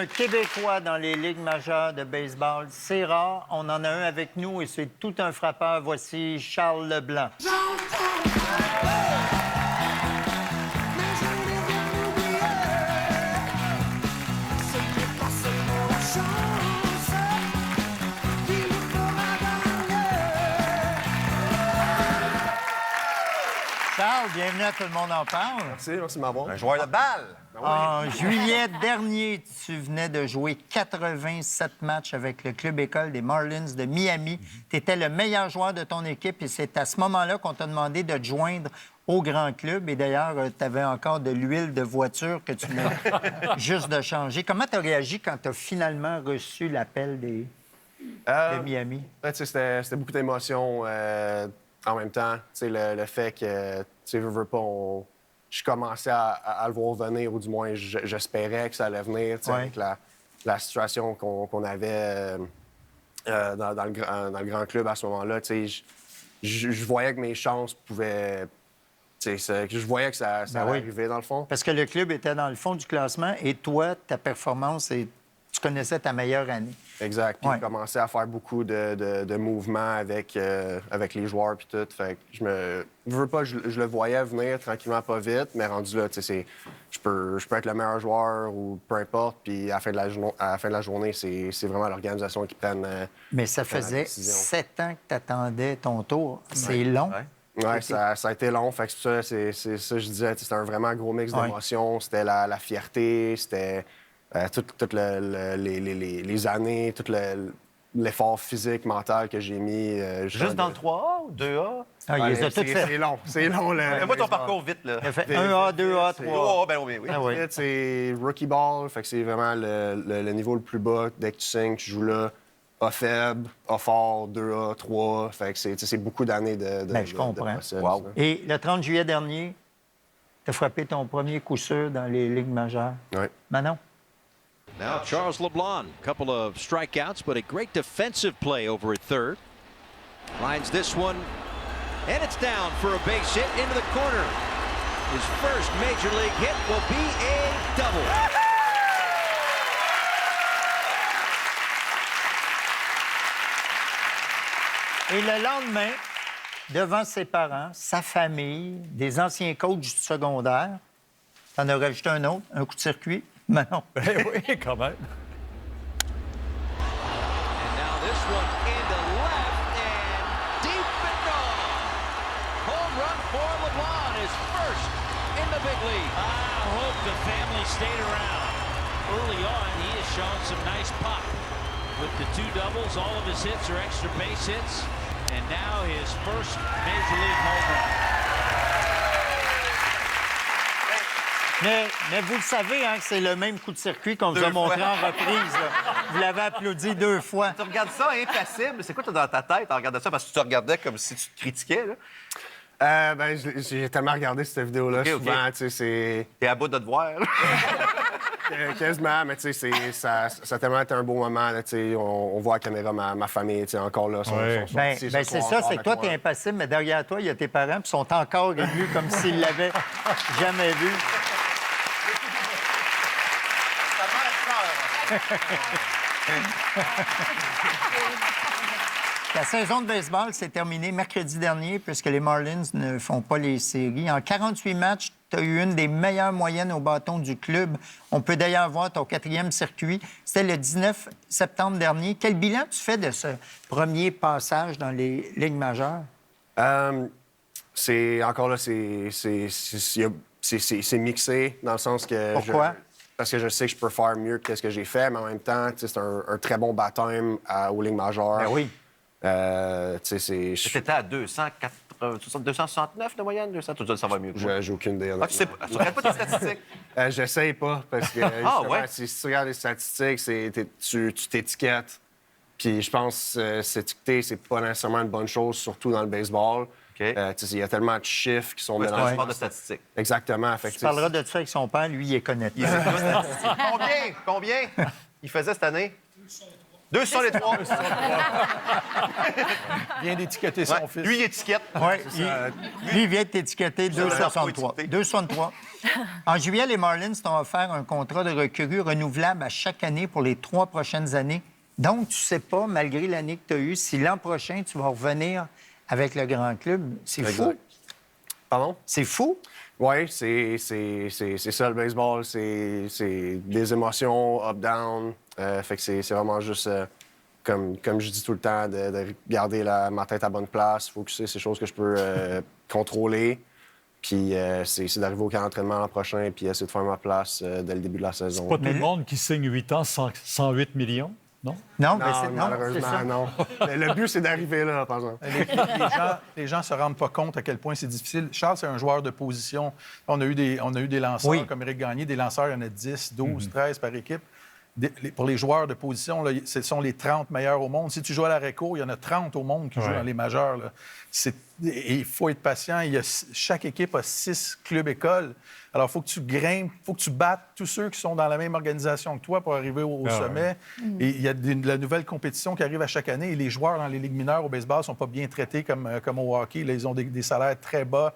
un Québécois dans les ligues majeures de baseball. C'est rare. On en a un avec nous et c'est tout un frappeur. Voici Charles Leblanc. Charles, bienvenue à Tout le monde en parle. Merci de m'avoir. Un joueur de balle. En juillet dernier, tu venais de jouer 87 matchs avec le club école des Marlins de Miami. Tu étais le meilleur joueur de ton équipe et c'est à ce moment-là qu'on t'a demandé de te joindre au grand club. Et d'ailleurs, tu avais encore de l'huile de voiture que tu venais juste de changer. Comment tu as réagi quand tu as finalement reçu l'appel de Miami? C'était beaucoup d'émotions en même temps. Le fait que, veux pas, je commençais à le voir venir, ou du moins, j'espérais que ça allait venir, avec la situation qu'on avait dans le grand club à ce moment-là. Je voyais que mes chances pouvaient... Je voyais que ça allait arriver, dans le fond. Parce que le club était dans le fond du classement et toi, ta performance, tu connaissais ta meilleure année. Exact. Puis j'ai commencé à faire beaucoup de mouvements avec les joueurs puis tout. Fait que je le voyais venir tranquillement, pas vite, mais rendu là, je peux être le meilleur joueur ou peu importe. Puis à la fin de la journée, c'est vraiment l'organisation qui prenne. Mais ça faisait 7 ans que tu attendais ton tour. C'est long. Oui, ça a été long. Fait que c'est ça que je disais. C'était un vraiment gros mix d'émotions. C'était la fierté, c'était toutes les années, tout l'effort physique, mental que j'ai mis. Juste dans le 3A ou 2A? Ah, il les a toutes fait. C'est long. Fais-moi ton parcours vite, là. Il a fait 1A, 2A, 3A. 3A, ben oui. Ah oui. C'est rookie ball, fait que c'est vraiment le niveau le plus bas. Dès que tu signes, tu joues là. A faible, A fort, 2A, 3A. Fait que c'est beaucoup d'années de je comprends. process, Wow. Et le 30 juillet dernier, tu as frappé ton premier coup sûr dans les ligues majeures. Oui. Manon? Now Charles LeBlanc, a couple of strikeouts, but a great defensive play over at third. Lines this one, and it's down for a base hit into the corner. His first major league hit will be a double. Et le lendemain, devant ses parents, sa famille, des anciens coachs du secondaire, t'en as rajouté un autre, un coup de circuit. Manon. Oui, quand même. And now this one into left and deep and gone. Home run for LeBlanc, his first in the big league. I hope the family stayed around. Early on, he has shown some nice pop. With the 2 doubles, all of his hits are extra base hits. And now his first Major League home run. Mais vous le savez, hein, que c'est le même coup de circuit qu'on vous a montré en reprise. Là. Vous l'avez applaudi 2 fois. Tu regardes ça impassible. C'est quoi tu as dans ta tête en regardant ça? Parce que tu te regardais comme si tu te critiquais, là. J'ai tellement regardé cette vidéo-là. Souvent, tu sais, c'est... T'es à bout de te voir, là. Quasiment, mais tu sais, ça a tellement été un beau moment. Là, on voit à la caméra ma famille, encore là. C'est ça, c'est que toi, t'es impassible, mais derrière toi, il y a tes parents qui sont encore émus comme s'ils l'avaient jamais vu. La saison de baseball s'est terminée mercredi dernier puisque les Marlins ne font pas les séries. En 48 matchs, tu as eu une des meilleures moyennes au bâton du club. On peut d'ailleurs voir ton 4e circuit. C'était le 19 septembre dernier. Quel bilan tu fais de ce premier passage dans les ligues majeures? C'est mixé dans le sens que... Pourquoi? Parce que je sais que je peux faire mieux que ce que j'ai fait, mais en même temps, c'est un très bon baptême aux ligues majeures. Ben oui. T'étais à 269 de moyenne, 200. Tu dis ça va mieux. J'ai aucune idée. Tu sais pas. Tu regardes pas tes statistiques? J'essaye pas, parce que si tu regardes les statistiques, tu t'étiquettes. Puis je pense que s'étiqueter, c'est pas nécessairement une bonne chose, surtout dans le baseball. Okay. Il y a tellement de chiffres qui sont C'est un mélangés. sport de statistiques. Exactement. Tu parleras de ça avec son père. Lui, il est connaît. Combien il faisait cette année? 2 sur les 3. Vient d'étiqueter son fils. Lui, il étiquette. Ouais, lui, il vient de t'étiqueter 2,63. 2,63. En juillet, les Marlins t'ont offert un contrat de recrue renouvelable à chaque année pour les 3 prochaines années. Donc, tu sais pas, malgré l'année que tu as eue, si l'an prochain, tu vas revenir avec le grand club. C'est fou. Pardon? C'est fou. Oui, c'est ça, le baseball. C'est des émotions up-down. Fait que c'est vraiment juste, comme je dis tout le temps, de garder ma tête à bonne place, focusser sur les choses que je peux contrôler. Puis c'est d'arriver au camp d'entraînement l'an prochain et puis essayer de faire ma place dès le début de la saison. C'est pas tout le monde qui signe 8 ans, 108 millions, non? Non, Non, mais c'est malheureusement, ça. non. Mais le but, c'est d'arriver là, par exemple. Les gens se rendent pas compte à quel point c'est difficile. Charles, c'est un joueur de position. On a eu des lanceurs Oui. comme Éric Gagné. Des lanceurs, il y en a 10, 12, 13 par équipe. Pour les joueurs de position, là, ce sont les 30 meilleurs au monde. Si tu joues à la réco, il y en a 30 au monde qui jouent dans les majeurs. Là. Et il faut être patient. Chaque équipe a 6 clubs-écoles. Alors, il faut que tu grimpes, il faut que tu battes tous ceux qui sont dans la même organisation que toi pour arriver au sommet. Et il y a de la nouvelle compétition qui arrive à chaque année. Et les joueurs dans les ligues mineures au baseball ne sont pas bien traités comme au hockey. Là, ils ont des salaires très bas.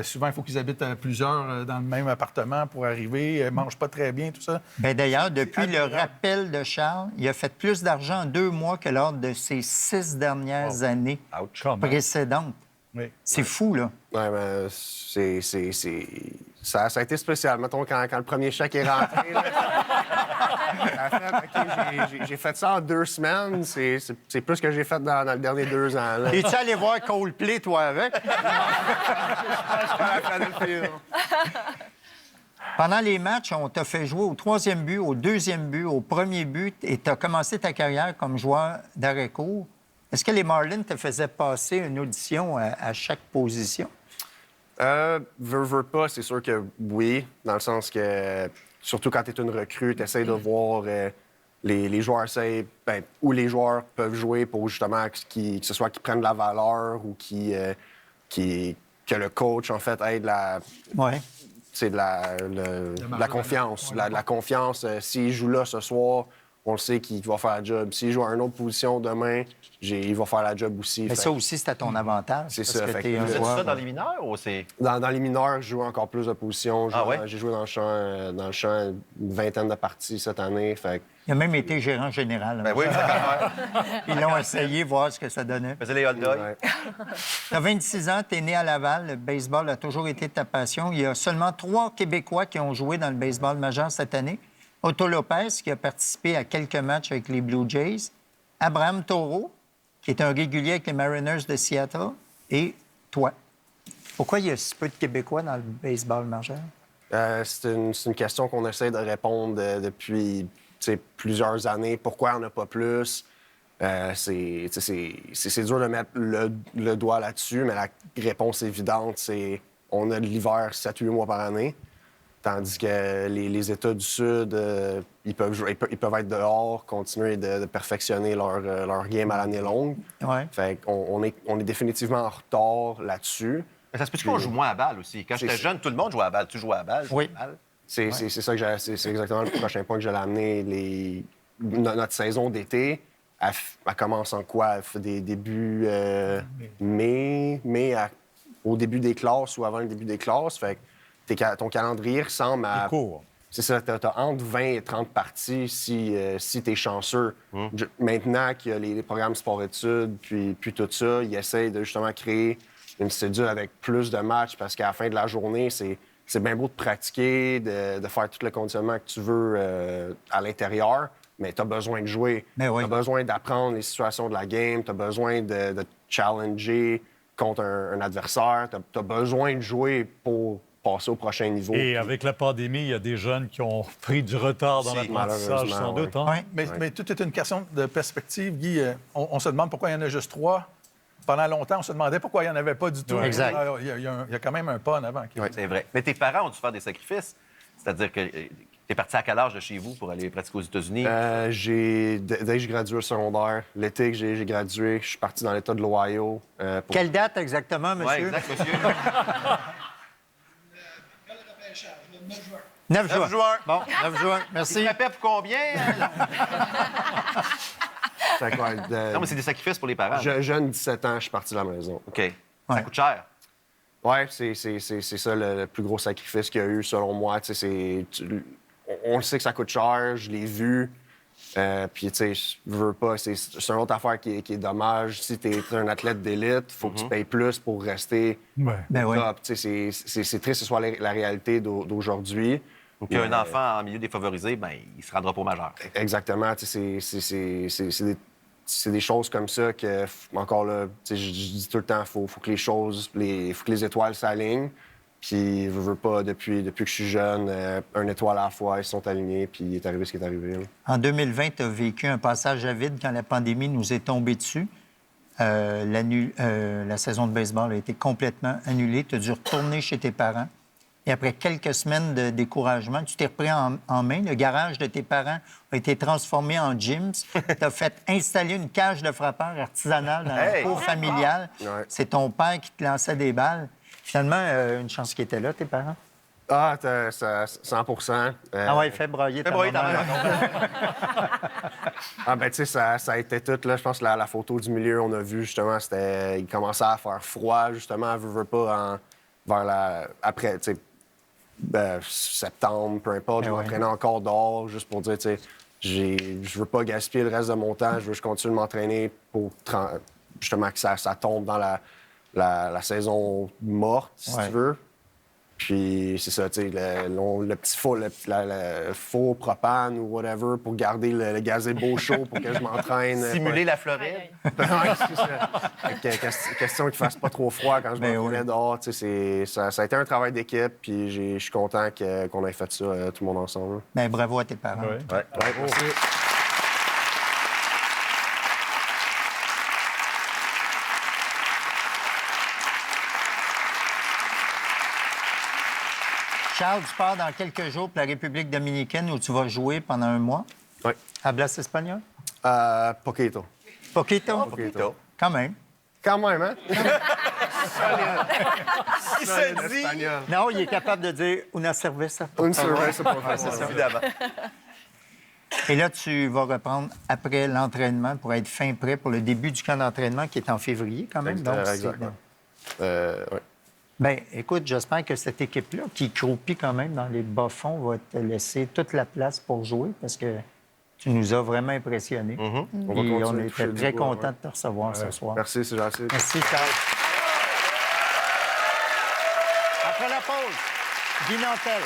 Souvent, il faut qu'ils habitent plusieurs dans le même appartement pour arriver. Ils ne mangent pas très bien, tout ça. Bien, d'ailleurs, depuis le rappel de Charles, il a fait plus d'argent en 2 mois que lors de ses 6 dernières années précédentes. Oui. C'est fou, là. Oui, mais ça a été spécial. Mettons, quand le premier chèque est rentré, là, j'ai fait ça en 2 semaines. C'est plus que j'ai fait dans les derniers 2 ans. Là. Es-tu allé voir Coldplay, toi, avec? Pendant les matchs, on t'a fait jouer au 3e but, au 2e but, au 1er but, et tu as commencé ta carrière comme joueur d'arrêt-court. Est-ce que les Marlins te faisaient passer une audition à chaque position? Veux pas, c'est sûr que oui, dans le sens que, surtout quand tu es une recrue, tu essaies de voir les joueurs où les joueurs peuvent jouer pour justement que ce soit qu'ils prennent de la valeur ou que le coach, en fait, aide Oui. c'est de la confiance. De la confiance. S'il joue là ce soir, on le sait qu'il va faire la job. S'il joue à une autre position demain, il va faire la job aussi. Mais ça aussi, c'est à ton avantage. C'est parce ça. que Fait t'es que un C'est joueur- ça dans les mineurs ou c'est. Dans les mineurs, je joue encore plus de positions. Ah ouais? J'ai joué dans le champ une vingtaine de parties cette année. Fait que Il a même été gérant général. Ben oui, ça Ils l'ont essayé, voir ce que ça donnait. faisait les hot dogs. ouais. Tu as 26 ans, tu es né à Laval. Le baseball a toujours été ta passion. Il y a seulement 3 Québécois qui ont joué dans le baseball majeur cette année. Otto Lopez, qui a participé à quelques matchs avec les Blue Jays. Abraham Taureau, qui est un régulier avec les Mariners de Seattle. Et toi. Pourquoi il y a si peu de Québécois dans le baseball majeur? C'est une question qu'on essaie de répondre depuis plusieurs années. Pourquoi il n'y en a pas plus? C'est dur de mettre le doigt là-dessus, mais la réponse évidente, c'est on a de l'hiver 7-8 mois par année, tandis que les États du Sud, ils peuvent être dehors, continuer de perfectionner leur game à l'année longue. Ouais. Fait qu'on est définitivement en retard là-dessus. Mais ça se peut-tu qu'on joue moins à balle aussi? Quand j'étais jeune, tout le monde jouait à balle. Tu jouais à balle? Oui. À balle. C'est ça que c'est exactement le prochain point que j'allais amener. Notre saison d'été, elle commence en quoi? Elle fait des débuts mai au début des classes ou avant le début des classes. Fait que ton calendrier ressemble à... Court. C'est ça, t'as entre 20 et 30 parties si t'es chanceux. Maintenant qu'il y a les programmes sport-études, puis tout ça, ils essayent de justement créer une cédule avec plus de matchs parce qu'à la fin de la journée, c'est bien beau de pratiquer, de faire tout le conditionnement que tu veux à l'intérieur, mais tu as besoin de jouer. Mais oui. Tu as besoin d'apprendre les situations de la game, tu as besoin de te challenger contre un adversaire, tu as besoin de jouer pour passer au prochain niveau. Et avec la pandémie, il y a des jeunes qui ont pris du retard dans Si, l'apprentissage, malheureusement, sans oui. doute. Hein? Oui. Mais tout est une question de perspective. Guy, on se demande pourquoi il y en a juste 3. Pendant longtemps, on se demandait pourquoi il n'y en avait pas du tout. Oui. Exact. Il y a quand même un pas en avant. C'est vrai. Mais tes parents ont dû faire des sacrifices. C'est-à-dire que t'es parti à quel âge de chez vous pour aller pratiquer aux États-Unis? Dès que j'ai gradué au secondaire, l'été que j'ai gradué, je suis parti dans l'État de l'Ohio. Quelle date exactement, monsieur? Oui, exact, monsieur. 9 juin. 9 juin. Bon, 9 juin. Tu Merci. frappais pour combien? C'est incroyable. Non, mais c'est des sacrifices pour les parents. Jeune 17 ans, je suis parti de la maison. OK. Ça coûte cher. Ouais, c'est ça le plus gros sacrifice qu'il y a eu, selon moi. On le sait que ça coûte cher, je l'ai vu. Puis, tu sais, je veux pas. C'est une autre affaire qui est dommage. Si tu es un athlète d'élite, il faut que tu payes plus pour rester Ben oui. top. Tu sais, c'est triste que ce soit la réalité d'aujourd'hui. Donc, un enfant en milieu défavorisé, ben, il se rendra pas au majeur. Exactement. Tu sais, c'est des choses comme ça que, encore là, tu sais, je dis tout le temps, faut que les choses, faut que les étoiles s'alignent. Puis, je veux pas, depuis que je suis jeune, un étoile à la fois, ils sont alignés, puis il est arrivé ce qui est arrivé. Là. En 2020, tu as vécu un passage à vide quand la pandémie nous est tombée dessus. La saison de baseball a été complètement annulée. Tu as dû retourner chez tes parents. Et après quelques semaines de découragement, tu t'es repris en main. Le garage de tes parents a été transformé en gyms. Tu as fait installer une cage de frappeurs artisanale dans la cour familiale. Ouais. C'est ton père qui te lançait des balles. Finalement, une chance qu'ils étaient là, tes parents. Ah, 100 Ah ouais, fais broyer ta broyer ta maman. Ah, ben, tu sais, ça a été tout, là. Je pense que la photo du milieu, on a vu, justement, il commençait à faire froid, justement, veux pas, après, tu sais, septembre, peu importe. Je m'entraînais encore dehors, juste pour dire, tu sais, je veux pas gaspiller le reste de mon temps, je veux juste continuer de m'entraîner pour, justement, que ça tombe dans la saison morte, si tu veux. Puis c'est ça, tu sais, le petit faux propane ou whatever pour garder le gazebo chaud pour que je m'entraîne. Simuler la Floride. Ouais, c'est ça. Question qu'il fasse pas trop froid quand je m'entraînais dehors. Tu sais, ça a été un travail d'équipe, puis je suis content qu'on ait fait ça, tout le monde ensemble. Ben, bravo à tes parents. Ouais. Ouais. Merci. Charles, tu pars dans quelques jours pour la République dominicaine où tu vas jouer pendant un mois. Oui. Hablas espagnol? Poquito. Poquito? Poquito. Quand même. Quand même, hein? Il se dit... Espagnol. Non, il est capable de dire una cerveza. Une cerveza, pour faire ça. Évidemment. Et là, tu vas reprendre après l'entraînement pour être fin prêt pour le début du camp d'entraînement qui est en février quand même. Donc, Exactement. Ouais. Bien, écoute, j'espère que cette équipe-là, qui croupit quand même dans les bas-fonds, va te laisser toute la place pour jouer parce que tu nous as vraiment impressionnés. On va Et continuer on de était toucher du très bois, contents ouais. de te recevoir ce soir. Merci, c'est gentil. Merci, Charles. Après la pause, Guy Nantel.